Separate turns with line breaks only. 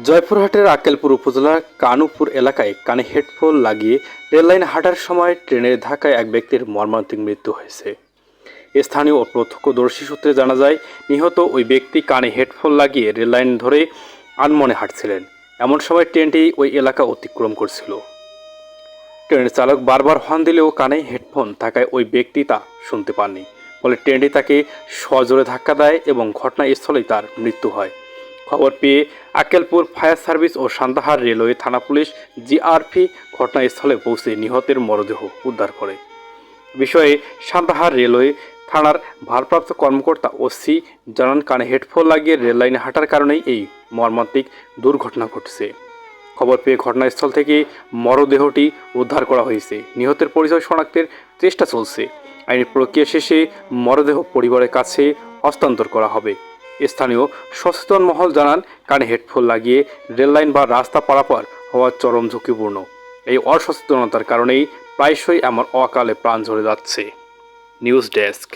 জয়পুরহাটের আক্কেলপুর উপজেলার কানুপুর এলাকায় কানে হেডফোন লাগিয়ে রেললাইনে হাঁটার সময় ট্রেনের ধাক্কায় এক ব্যক্তির মর্মান্তিক মৃত্যু হয়েছে। স্থানীয় ও প্রত্যক্ষদর্শী সূত্রে জানা যায়, নিহত ওই ব্যক্তি কানে হেডফোন লাগিয়ে রেললাইন ধরে আনমনে হাঁটছিলেন। এমন সময় ট্রেনটি ওই এলাকা অতিক্রম করছিল। ট্রেনের চালক বারবার হর্ন দিলেও কানে হেডফোন থাকায় ওই ব্যক্তি তা শুনতে পাননি। ফলে ট্রেনটি তাকে সজোরে ধাক্কা দেয় এবং ঘটনাস্থলেই তার মৃত্যু হয়। খবর পেয়ে আক্কেলপুর ফায়ার সার্ভিস ও সান্তাহার রেলওয়ে থানা পুলিশ জিআরপি ঘটনাস্থলে পৌঁছে নিহতের মরদেহ উদ্ধার করে। বিষয়ে সান্তাহার রেলওয়ে থানার ভারপ্রাপ্ত কর্মকর্তা ওসি জানান, কানে হেডফোন লাগিয়ে রেললাইনে হাঁটার কারণেই এই মর্মান্তিক দুর্ঘটনা ঘটেছে। খবর পেয়ে ঘটনাস্থল থেকে মরদেহটি উদ্ধার করা হয়েছে। নিহতের পরিচয় শনাক্তের চেষ্টা চলছে। আইনি প্রক্রিয়া শেষে মরদেহ পরিবারের কাছে হস্তান্তর করা হবে। স্থানীয় সচেতন মহল জানান, কানে হেডফোন লাগিয়ে রেললাইন বা রাস্তা পারাপার হওয়া চরম ঝুঁকিপূর্ণ। এই অসচেতনতার কারণেই প্রায়শই এমন অকালে প্রাণ ঝরে যাচ্ছে। News desk.